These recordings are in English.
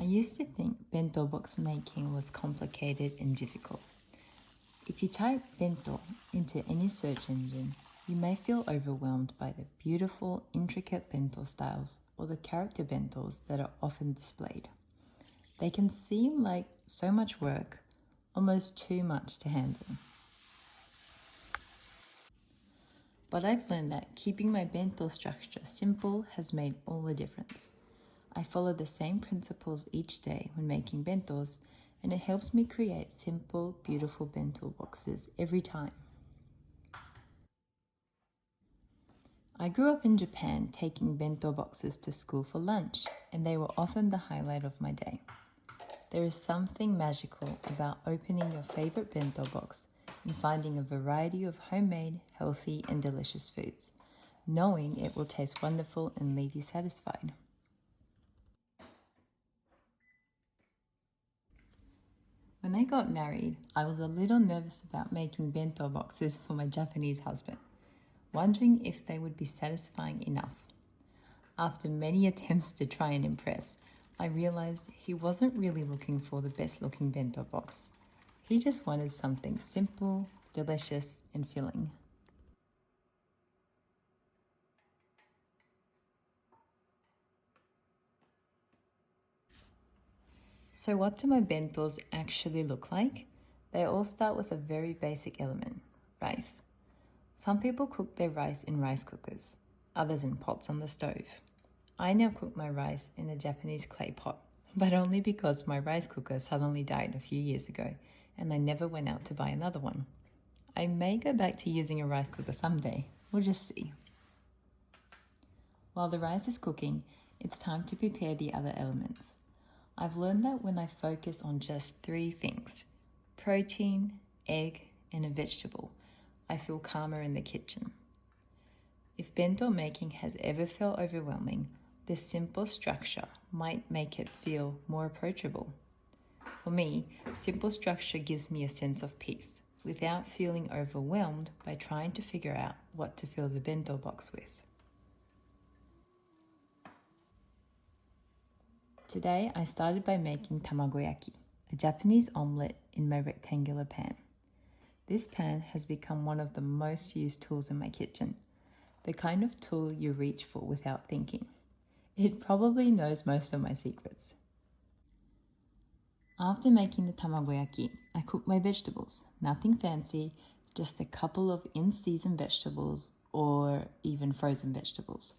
used to think bento box making was complicated and difficult. If you type bento into any search engine, you may feel overwhelmed by the beautiful, intricate bento styles or the character bentos that are often displayed. They can seem like so much work, almost too much to handle. But I've learned that keeping my bento structure simple has made all the difference. I follow the same principles each day when making bentos, and it helps me create simple, beautiful bento boxes every time. I grew up in Japan taking bento boxes to school for lunch, and they were often the highlight of my day. There is something magical about opening your favorite bento box and finding a variety of homemade, healthy, and delicious foods, knowing it will taste wonderful and leave you satisfied. When I got married, I was a little nervous about making bento boxes for my Japanese husband, wondering if they would be satisfying enough. After many attempts to try and impress, I realized he wasn't really looking for the best looking bento box. He just wanted something simple, delicious, and filling. So what do my bentos actually look like? They all start with a very basic element, rice. Some people cook their rice in rice cookers, others in pots on the stove. I now cook my rice in a Japanese clay pot, but only because my rice cooker suddenly died a few years ago and I never went out to buy another one. I may go back to using a rice cooker someday, we'll just see. While the rice is cooking, it's time to prepare the other elements. I've learned that when I focus on just 3 things, protein, egg, and a vegetable, I feel calmer in the kitchen. If bento making has ever felt overwhelming, this simple structure might make it feel more approachable. For me, simple structure gives me a sense of peace, without feeling overwhelmed by trying to figure out what to fill the bento box with. Today, I started by making tamagoyaki, a Japanese omelette in my rectangular pan. This pan has become one of the most used tools in my kitchen, the kind of tool you reach for without thinking. It probably knows most of my secrets. After making the tamagoyaki, I cook my vegetables. Nothing fancy, just a couple of in-season vegetables or even frozen vegetables.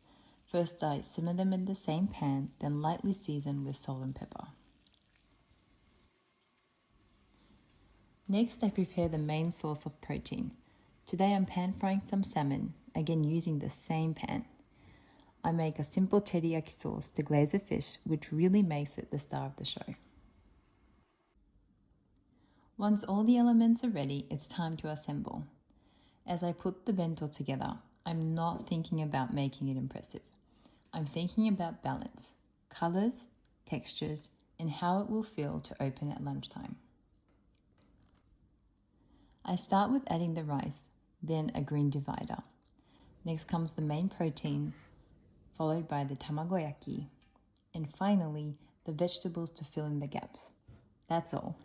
First, I simmer them in the same pan, then lightly season with salt and pepper. Next, I prepare the main source of protein. Today, I'm pan-frying some salmon, again using the same pan. I make a simple teriyaki sauce to glaze the fish, which really makes it the star of the show. Once all the elements are ready, it's time to assemble. As I put the bento together, I'm not thinking about making it impressive. I'm thinking about balance, colors, textures, and how it will feel to open at lunchtime. I start with adding the rice, then a green divider. Next comes the main protein, followed by the tamagoyaki, and finally the vegetables to fill in the gaps. That's all.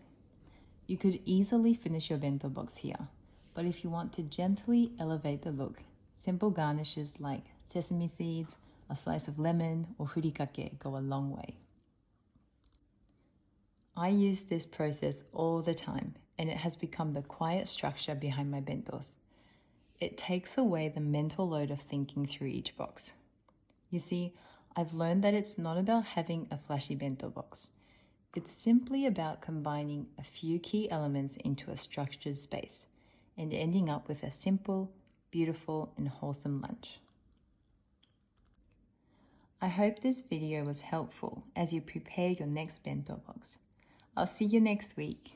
You could easily finish your bento box here, but if you want to gently elevate the look, simple garnishes like sesame seeds, a slice of lemon, or furikake go a long way. I use this process all the time, and it has become the quiet structure behind my bentos. It takes away the mental load of thinking through each box. You see, I've learned that it's not about having a flashy bento box. It's simply about combining a few key elements into a structured space and ending up with a simple, beautiful, and wholesome lunch. I hope this video was helpful as you prepare your next bento box. I'll see you next week.